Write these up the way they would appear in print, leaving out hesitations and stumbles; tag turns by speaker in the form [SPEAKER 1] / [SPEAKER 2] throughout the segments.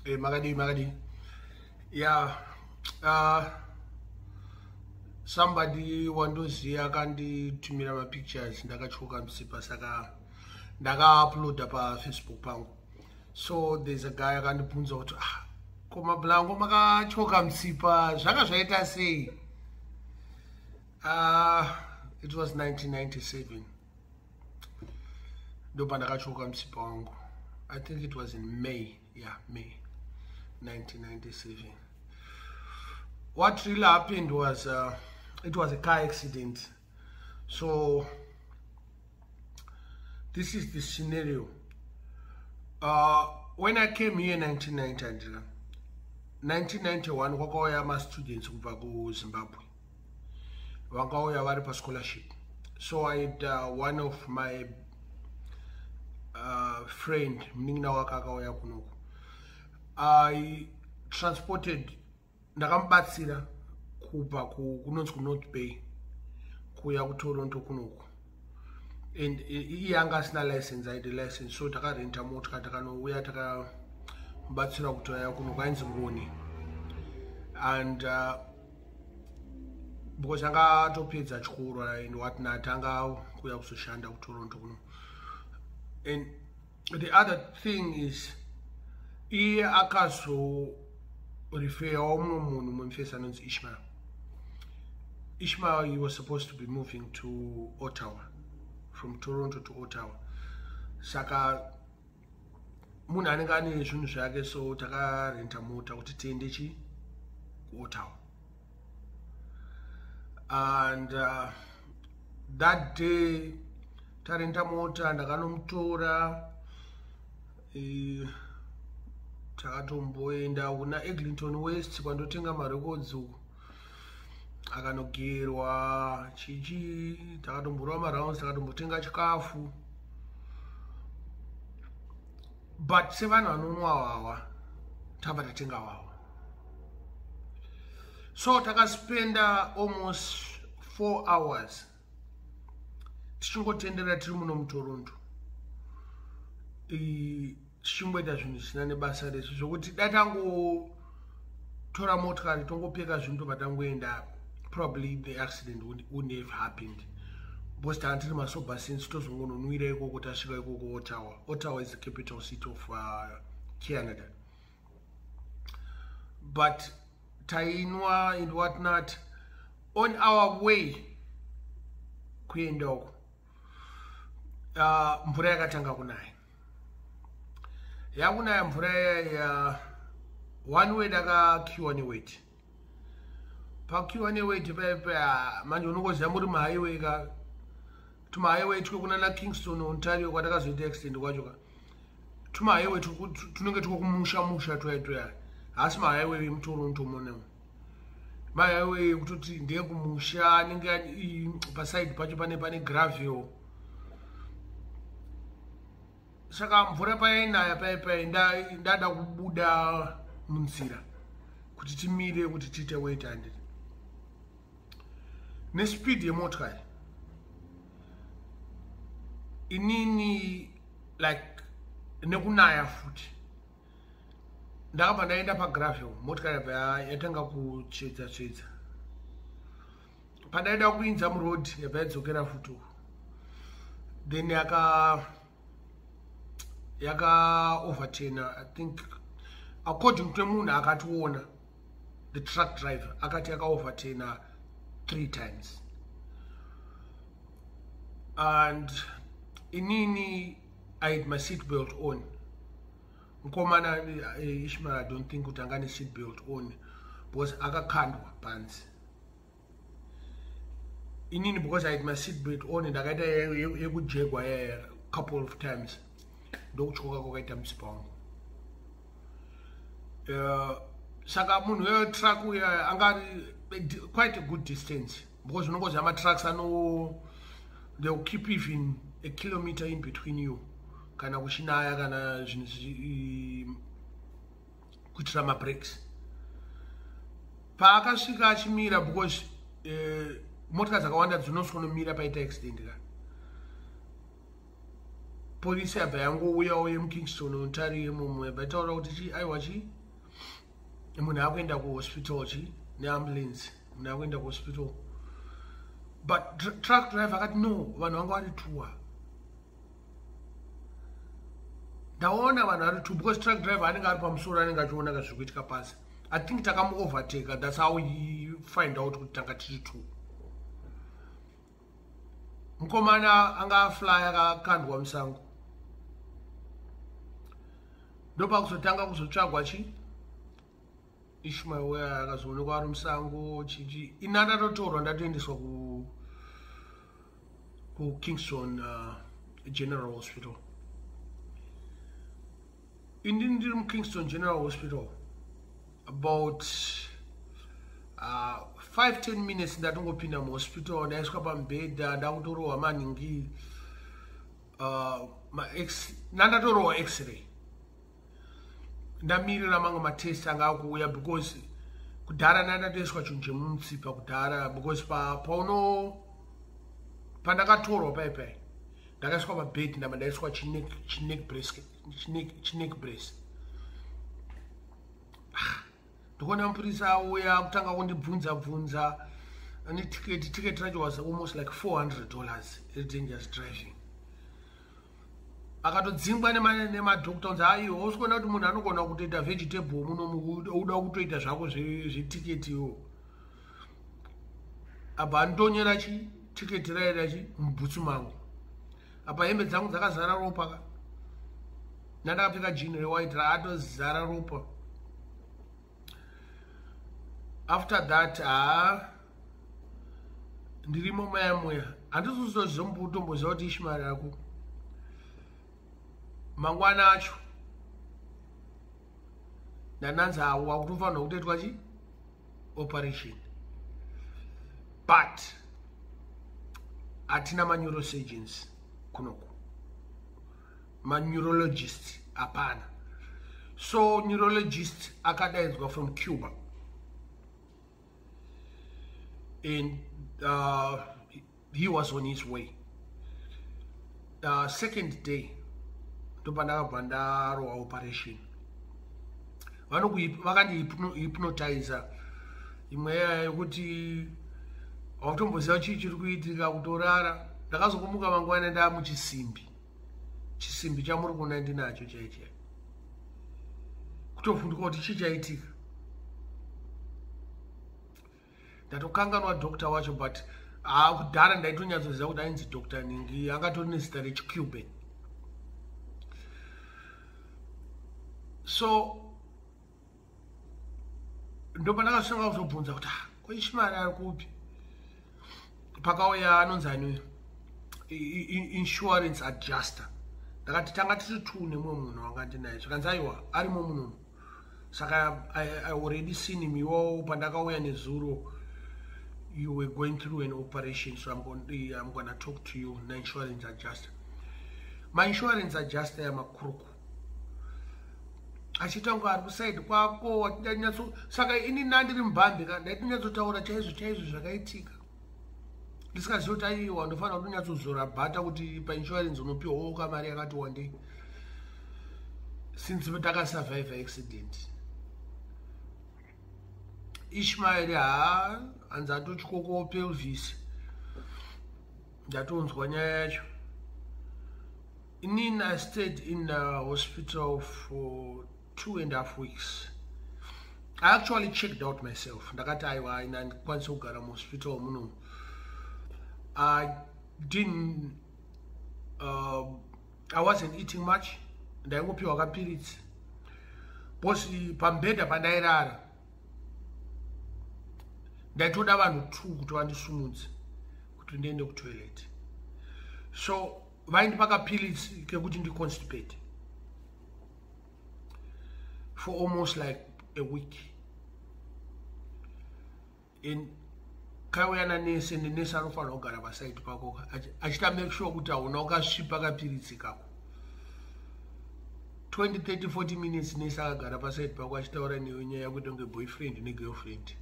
[SPEAKER 1] Hey, Magadi. Yeah. Somebody wandoziya kanditumira ma pictures ndakachoka msipa saka ndaka-uploada pa Facebook pangu. So there's a guy akandibvunza kuti koma blango makachoka msipa zvanga zvaita sei? It was 1997. Ndopa ndakachoka msipa wangu. I think it was in May. Yeah, May 1997. What really happened was it was a car accident. So this is the scenario. When I came here in 1991, kwakauya ma students kubva ku Zimbabwe. Vakauya vari pa scholarship. So I had one of my friend, mnin'ina wake akauya kunoku. I transported, ndakamubatsira kubva kunonzi ku North Bay kuya ku Toronto kunoku. And iye anga asina license, I had a license, so takarenta mota takanouya takamubatsira kuti aya kunoku ainzi Ngoni. And because anga atopedza chikoro and whatnot, anga kuya kuzoshanda ku Toronto kuno. And the other thing is iye akazo refer umwe munhu mumfesi anonzi Ishmael. Ishmael, he was supposed to be moving to Ottawa, from Toronto to Ottawa. Saka munhu anenge ane zvinhu zvake, so takarenta mota kuti tiende ku Ottawa. And that day tarenta mota ndakanomutora takatomboenda kuna Eglinton West kwandotenga marecords uku akanogerwa chichi, takatomborwa marounds, takatombotenga chikafu. But sevanhu vanonwa wawa tamba tatenga wawa. So takaspenda almost 4 hours tichingotendera tiri muno muToronto, tichimboita zvinhu zvisina nebasa resu, zvokuti datangotora motikari tongopfeka zvinhu tobva tangoenda, probably the accident wouldn't have happened. Because tanga tiri masober sense tozongononwira ikoko tasvika ikoko Ottawa. Ottawa is the capital city of Canada. But tainwa and whatnot. On our way kuenda uko, mvura yakatanga kunaya. Yakunaya mvura ya one way dakakiwa neweight. Pakiwa neweight paipa manje unokoziva muri mahighway ka tumahighway tuko kuna Kingston Ontario kwatakazoita accident kwacho ka. Tumahighway tunenge tuko kumusha twaya. Asi mahighway muToronto monemo. Mahighway kutoti ndiye kumusha anenge paside pacho pane gravel. Saka mvura painaya paipa ndada kubuda munzira kuti timire kuti tiite wait and nespeed yemotikari inini like nekunaya futi ndakabva ndaenda pagravel, motikari yabva yatanga kutsvedza. Pandaida kuinza muroad yabva yadzokera futi uku. Then yaka overturna, I think according to munhu akationa, the truck driver akati yaka overturna 3 times. And inini I had my seat belt on. Mkomana Ishmael, I don't think kuti anga ne seat belt on because akakandwa pansi. Inini because I had my seat belt on and ndakaita yekujegwa a couple of times. Ndokuchoka kwakaita msipa wangu. Saka munhu wetruck uya angari quite a good distance because unongoziva ma-trucks they'll keep even a kilometer in between you kana kuchinaya kana zvinhu kuitira mabreaks. Paakasvika achimira because motikari dzakawanda dzinosvika nomira paita accident ka. polisi yabva yangouyawo yemukingston untari yemumu yabva itaura kuti aiwa chi munhu akuenda kuhospital chi neambulance munhu akuenda kuhospital but truck driver akati no vanhu vanga vari tuwa ndaona vanhu vari tu because truck driver anenge ari pamusoro anenge achiona zviri kuitika pasi I think takamuovertake that's how he find out kuti tanga tiri tu mukomana anga afly akakandwa musango ndopakuzotanga kuzotsvagwa chi Ishmael where akazoonekwa ari musango chichi ina ndatotorwa ndatoendeswa ku Kingston General Hospital indini ndiri muKingston General Hospital about 5-10 minutes ndatongopinda muhospital ndaiswa pamubhedha ndakutorohwa maningi ndandatorohwa x-ray ndamirira mamwe matest anga akuuya because kudhara ndandatoiswa chinhu chemumutsipa kudhara because pandakatorwa paipai ndakaiswa pabhedhi ndamba ndaiswa chineck brace ndikuona mupurisa auya kutanga kundibvunza ane ticket racho was almost like $400 dangerous driving akatodzingwa nemadhokta unzi aiwo usikuona kuti munhu anogona kutoita vegetable munomu uda kutoita zvako zvetiketi iwo apa anditonyera tiketi rairachi mubhutsu mangu apa hembe dzangu dzakazara ropa ndandakapfeka jini rewhite raatozara ropa after that ndirimo moya handizozombotomboziva kuti ishimari yako mangwana acho ndananzi wakutofanira kutoitwa chi operation but hatina maneurosurgeons kunoku maneurologist hapana so neurologist akadaidzwa from Cuba and he was on his way second day ndopandakabva ndarohwa operation vakandihipnotiza imwe yekuti hautomboziva chii chiri kuitika kutorara ndakazokumuka mangwana ndaa muchisimbi chamuri kuona ndinacho chaichai kutovhunduka kuti chii chaitika ndatokanganwa dokta wacho but kudhara ndaitonyatsoziva kuti ainzi Dr. Ningi angatori nezita rechicuban so ndopandakasvika kuzobvunza kuti koishimari ari kupi pakauya anonzi ani insurance adjuster ndakati tanga tiri tu nemumwe munhu wanga ndinaye zvikanzi aiwa arimo munhu saka I already seen him iwowo pandakauya nezuro you were going through an operation so I'm going to talk to you na insurance adjuster my insurance adjuster yamakuruku achitanga ari kusaidi kwako saka ini nandiri mubambe ndaitonyatsotaura chaizvo zvakaitika ndisikazivi kuti aiwa ndofanira kutonyatsodzora bhata kuti painsurance unopiwawo kamari yakati wandei since takasurvive accident Ishmael hanzi atotyoko pelvis ndatonzwa nyaya yacho inini I stayed in the hospital for 2.5 weeks. I actually checked out myself. Ndakati aiwa ina ndikwanisa kugara muhospital muno. I wasn't eating much. Ndaingopiwa kapiritsi. Bosi pambedha pandairara. Ndaitoda vanhu 2 kuti vandisumudze kuti ndiende kutoilet. So vaindipa kapiritsi kekuti ndiconstipate for almost like a week. And kauya nanese nenese anofanira kugara pasaidi pako achita make sure kuti hauna ukasvipa kapiritsi kako 20, 30, 40 minutes nese akagara pasaidi pako achitaura newe nyaya yekuti unge boyfriend negirlfriend.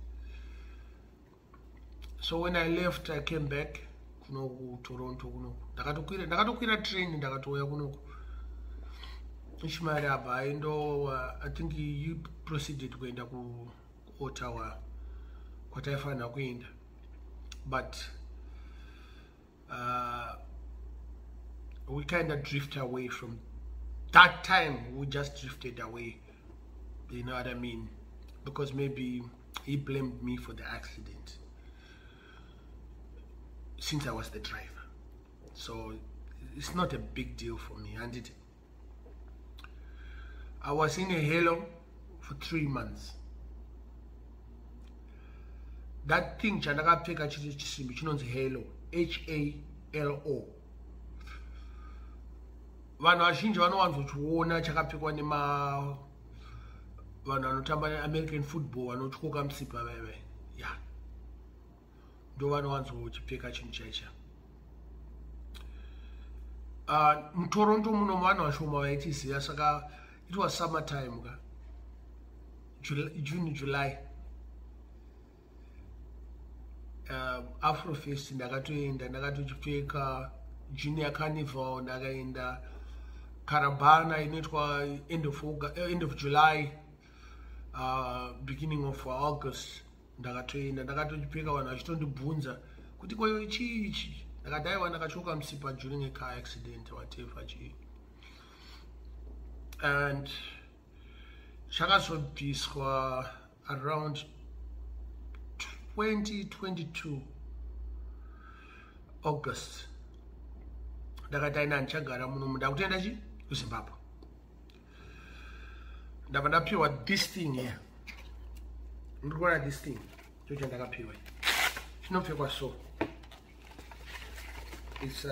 [SPEAKER 1] So when I left, I came back kuno ku Toronto kuno. Ndakatokwira train ndakatouya kuno. Ishmaraba, I think he proceeded to go to Ottawa, whatever na kwenda. But we kind of drifted away from that time. We just drifted away, you know what I mean? Because maybe he blamed me for the accident since I was the driver. So it's not a big deal for me, and I was in a halo for 3 months. That thing chandakapfeka chiri chisimbi chinonzi halo, HALO. Vanhu vazhinji vanowanzochiona chakapfekwa nema vanhu vanotamba American football vanotyoka musipa veve. Yeah. Ndo vanowanzochipfeka chinhu chaicha. Mutoronto muno vanhu vashoma vaitiziva, saka it was summertime ka. June, July. Afrofest ndakatochipfeka, Junior Carnival ndakaenda, Caravana inoitwa end of July, beginning of August ndakatochipfeka. Vanhu vachitondibvunza kuti kwayo chii, ndakati aiwa ndakachoka musipa during a car accident whatever chii. And chakazobviswa around 2022 August. Ndakati aina ndichagara muno ndakutenda chi kuZimbabwe. Ndabva ndapiwa this thing here. Ndikuona this thing. Chocha ndakapiwa. Chinopfekwa so. It's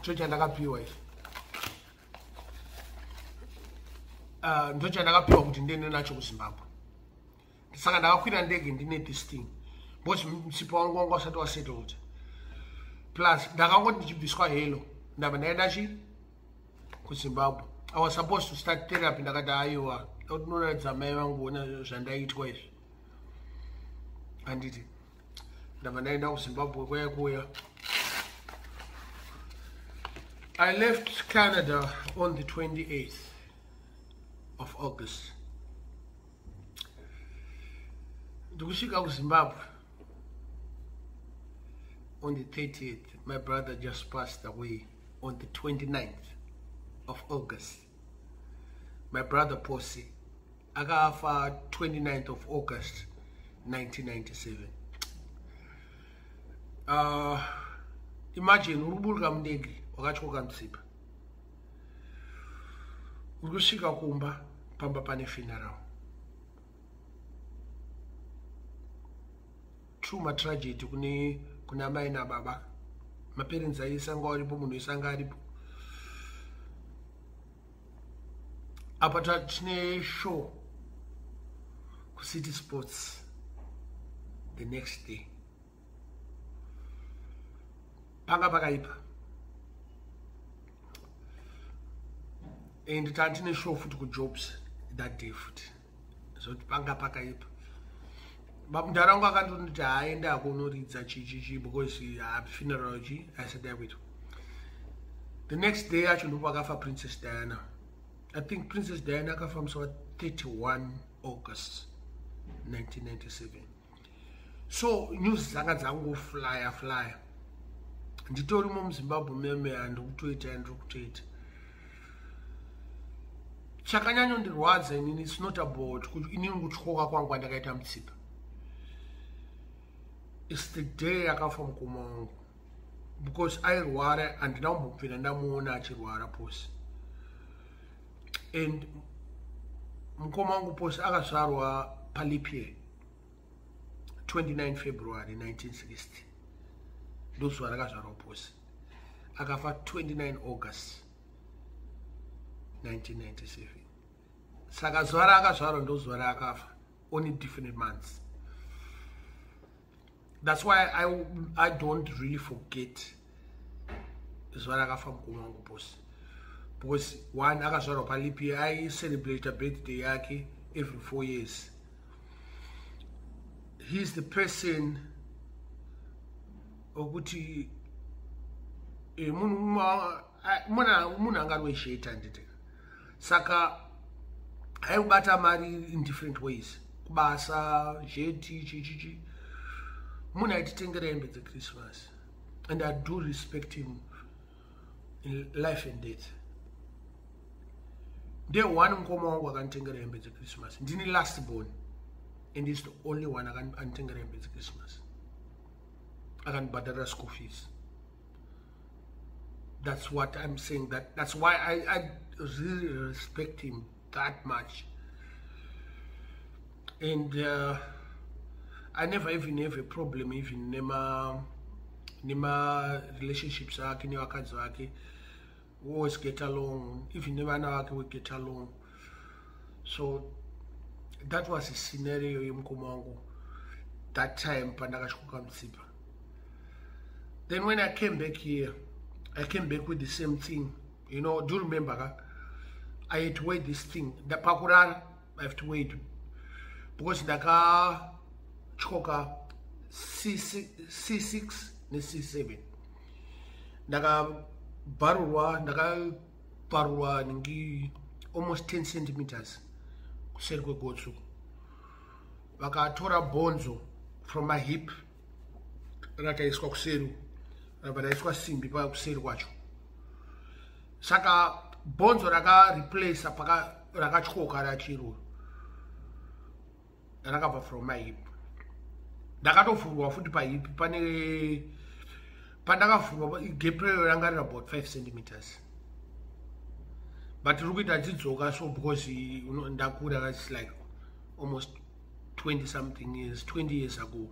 [SPEAKER 1] chocha ndakapiwa. Ndocha ndakapiwa kuti ndiende nacho kuZimbabwe. Saka ndakakwira ndege ndine this thing. Because musipa wangu wasati wasettled. Plus ndakangoti ndichibviswa halo. Ndabva ndaenda chi kuZimbabwe. I was supposed to start therapy. Ndakati aiwa unoratidza mai vangu ona zvandaitwa izvi. Handiti ndabva ndaenda kuZimbabwe kuya. I left Canada on the 28th of August. Ndikusvika kuZimbabwe on the 30th. My brother just passed away on the 29th of August. My brother Posi akafa 29th of August 1997. Imagine uruburuka mndege wakatyoka musipa. Ukusvika kumba pamba pane funeral. True tragedy kuna mai na baba. Maparents aisanga aripo, munhu isanga aripo. Apa tine show ku City Sports the next day. Panga pakaipa. And tine show futhi ku Jobs that day futhi. So panga pakaipa. Mundaraunga akandoti aenda kunoridza chichichi because funeral chi. I said there with. The next day actually wakafa Princess Diana. I think Princess Diana akafa musi wa 31 August 1997. So news dzanga dzangoflya. Nditorimo muZimbabwe meme handikutoita. Chakanyanyondirwadza inini, it's not about inini kutyoka kwangu ndakaita mutsipa. It's the day akafa mukoma wangu. Because airwara handina kumbobvira ndamuona achirwara posi. And mukoma wangu posi akazvarwa palipie 29 February 1960. Ndozuva rakazvarwa posi. Akafa 29 August 1997. Saka zuva raakazvarwa ndozuva raakafa. Only different months. That's why I don't really forget zuva rakafa mukoma wangu posi. Because one akazvarwa palipi, I celebrate a birthday yake every 4 years. He's the person okuti munhu angarwesheta ndite saka aibata mari in different ways kubasa jeti chichichi munhu aititengera hembe dzeChristmas and I do respect him in life and death. Ndiye one mukoma wangu akanditengera hembe dzeChristmas. Ndini last born and he's the only one akanditengera hembe dzeChristmas. Akandibhadharira school fees. That's what I'm saying. That's why I really respect him that much. And I never even have a problem even nema relationships ake nevakadzi vake. We always get along. Even nevana vake we get along. So that was a scenario yemukoma wangu that time pandakashuka Mutsipa. Then when I came back here, I came back with the same thing. You know, do you remember? I had to weigh this thing. The Pakurana, I have to weigh it. Because ndaka choka C6 ne C7. Ndaka barurwa ningi almost 10 centimeters. Kuseri kwegotsu. Vakatora bonzo from my hip. Rakaiswa kuseri. Rakaiswa simbi pa kuseri kwacho. Saka bonzo raka replace rakachoka rachiro. Rakabva from my hip. Ndakatovhurwa futi pa hip pane pandakavhurwa gap ranga riri about 5 centimeters. But rikuita dzidzoka so because ndakura it's like almost 20 something years, 20 years ago.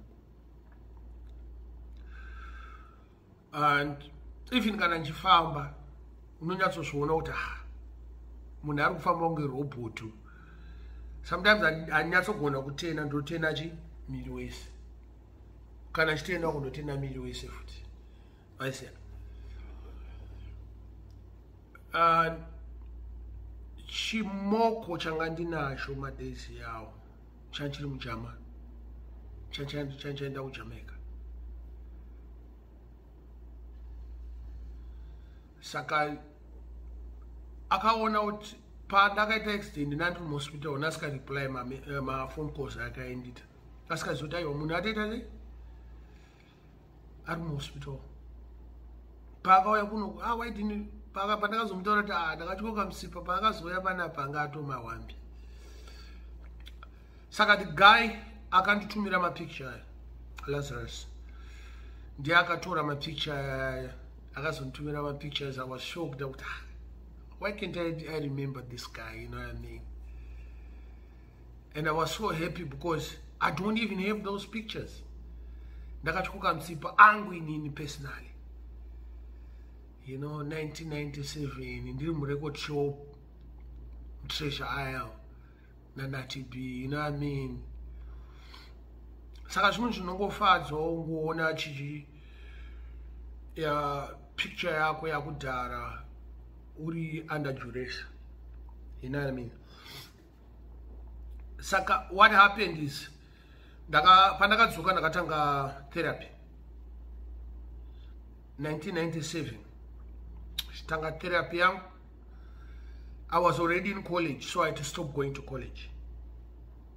[SPEAKER 1] And even kana nchifamba unonyatsozviona kuti munhu ari kufamba kunge robot. Sometimes hanyatsogona kutena ndotena miri wese kana chitenda kundotena miri wese futi aisiya. Chimoko changa ndinacho madezi yawo chanchiri muJamani chanchaenda kuJamaica. Saka akaona kuti pandakaita accident ndinandi muhospital nasika reply ma phone calls akaendita asikazoti aiwa munhu atoita sei ari muhospital paakauya kuno waidini pandakazomutaura kuti ndakatyoka Mutsipa paakazoya panapa anga atomahwambi. Saka the guy akanditumira mapicture Lazarus ndiye akatora mapicture akazonditumira mapictures. I was shocked that why can't I remember this guy, you know what I mean? And I was so happy because I don't even have those pictures. Ndakatyoka Mutsipa angu inini personally. You know, 1997, ndiri murecord shop, Treasure Isle, Nati B, you know what I mean? Saka zvinhu zvinongofadza ungoona chichi picture yako yakudhara uri under duress, you know what I mean? Saka what happened is pandakadzoka ndakatanga therapy 1997 chitanga therapy yangu. I was already in college, so I had to stop going to college.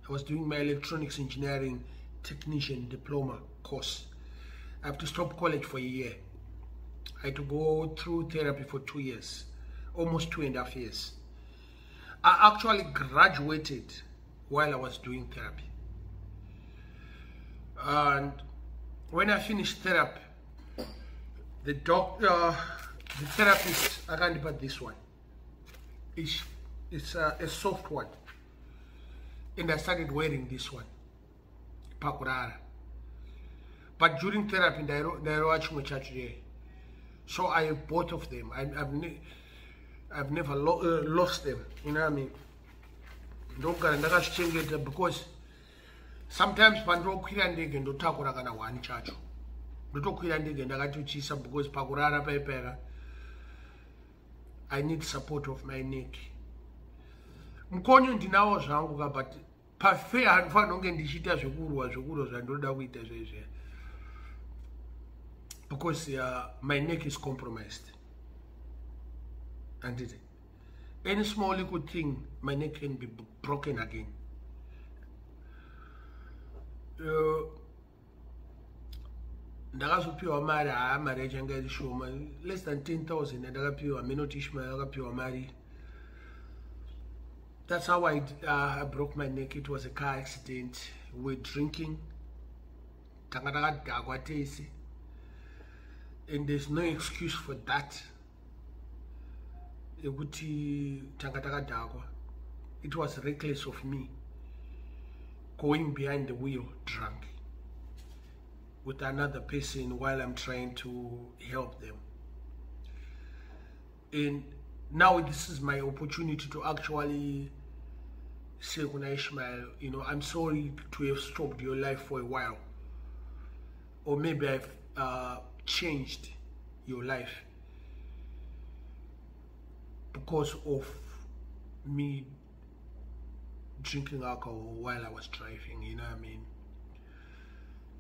[SPEAKER 1] I was doing my electronics engineering technician diploma course. I have to stop college for a year. I had to go through therapy for 2 years, almost 2.5 years. I actually graduated while I was doing therapy. And when I finished therapy, the therapist, I can't put this one. It's a soft one. And I started wearing this one, Pakurara. But during therapy, I watch my church there. So I have both of them. I've never lost them. You know what I mean? Because sometimes pandokwira ndege ndotakura kana wani chacho. Ndotokwira ndege ndakatochisa because pakurara paipera I need support of my neck. Mkonyo ndinawo zvangu ka but pafe handifana kunge ndichita zvekurwa zvandoda kuita zvezve. because my neck is compromised. And any small little thing, my neck can be broken again. Ndakazophiwa mari mari yachanga iri shoma less than 10,000 ndakapiwa minotishma akapiwa mari. That's how I broke my neck. It was a car accident. We're drinking, and there's no excuse for that. It was reckless of me going behind the wheel drunk with another person while I'm trying to help them. And now this is my opportunity to actually say, Ishmael, you know, I'm sorry to have stopped your life for a while, or maybe I've changed your life because of me drinking alcohol while I was driving, you know what I mean?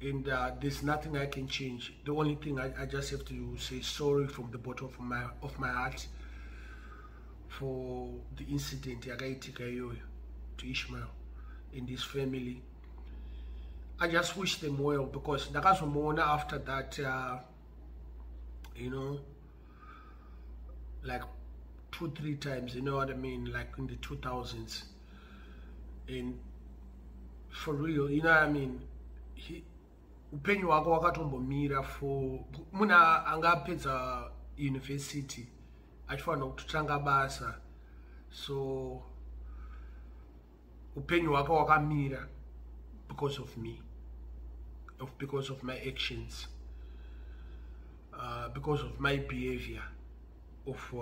[SPEAKER 1] And there's nothing I can change. The only thing I just have to say sorry from the bottom of my heart for the incident to Ishmael in this family. I just wish them well, because after that, you know, like 2-3 times, you know what I mean, like in the 2000s, and for real, you know what I mean, upenyu wako wakatombomira for muna angapedza university achifana kutotanga basa, so upenyu wako wakamira because of me, because of my actions, because of my behavior of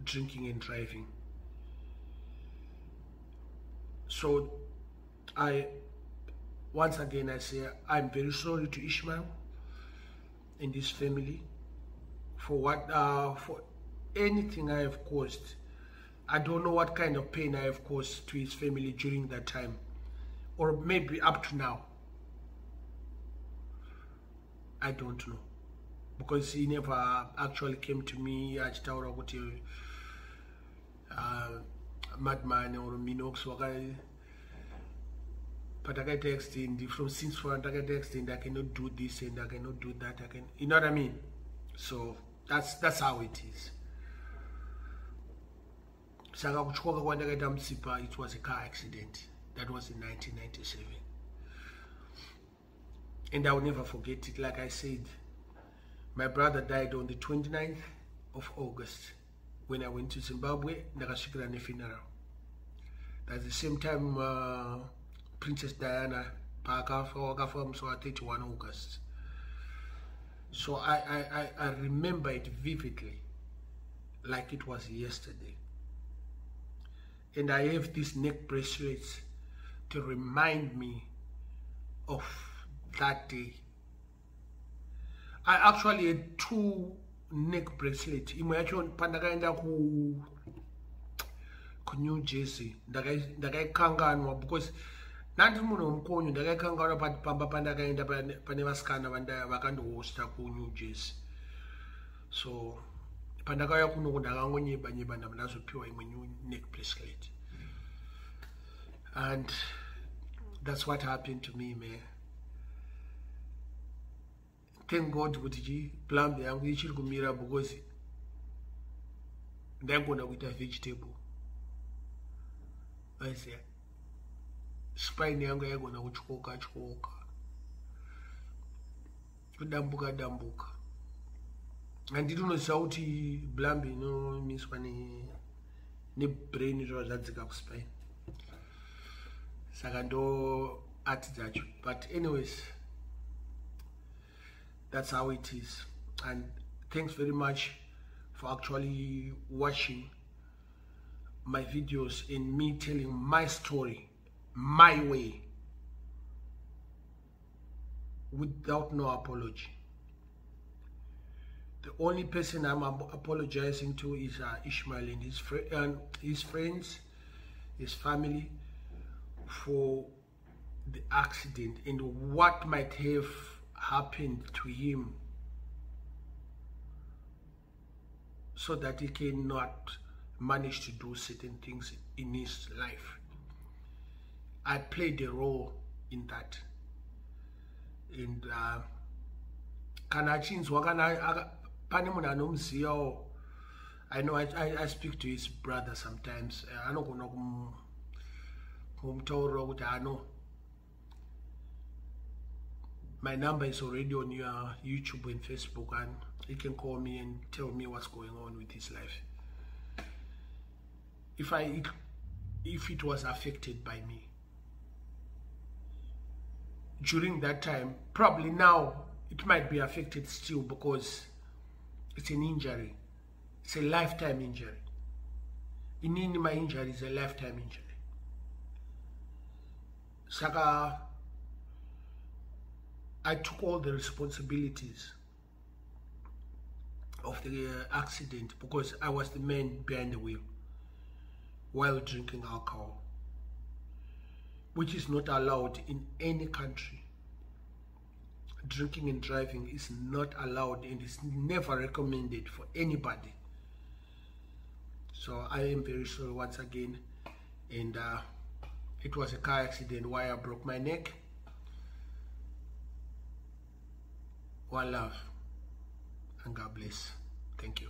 [SPEAKER 1] drinking and driving. So once again I say I'm very sorry to Ishmael and his family for what for anything I have caused. I don't know what kind of pain I have caused to his family during that time, or maybe up to now. I don't know, because he never actually came to me achitaura kuti madman or Minox but I get extend from since for I get extend I cannot do this and I cannot do that, I can, you know what I mean? So that's how it is. Saka kuchoka kwandakaita msipa, it was a car accident. That was in 1997. And I will never forget it. Like I said, my brother died on the 29th of August when I went to Zimbabwe. Ndakasvikira nefuneral. That's the same time Princess Diana wakafa musi wa 31 August. So I remember it vividly, like it was yesterday. And I have these neck bracelets to remind me of that day. I actually had 2 neck bracelets. Imwe yacho pandakaenda ku New Jersey ndakaikanganwa, because nandi munhu mukonyo ndakaikanganwa pamba pandakaenda pane vasikana vakandohosta ku New Jersey. So pandakauya kuno ndakangonyeba ndazopiwa imwe new neck bracelet, and that's what happened to me, man. Thank God kuti plan yangu ichiri kumira, because ndaigona kuita vegetable. Aisiya spine yangu yaigona kuchwoka kudambuka. Handiti unoziva kuti blambi inomiswa nebrain zvadzika kuspine, saka ndo ati dzacho. But anyways, that's how it is. And thanks very much for actually watching my videos and me telling my story my way without no apology. The only person I'm apologizing to is Ishmael and his friends, his family, for the accident and what might have happened to him so that he cannot manage to do certain things in his life. I played a role in that. And I know I speak to his brother sometimes. I know my number is already on your YouTube and Facebook, and he can call me and tell me what's going on with his life. If it was affected by me during that time, probably now it might be affected still, because it's an injury. It's a lifetime injury. In my injury is a lifetime injury. Saka, I took all the responsibilities of the accident because I was the man behind the wheel while drinking alcohol, which is not allowed in any country. Drinking and driving is not allowed and is never recommended for anybody. So I am very sorry once again, and it was a car accident where I broke my neck. One love and God bless. Thank you.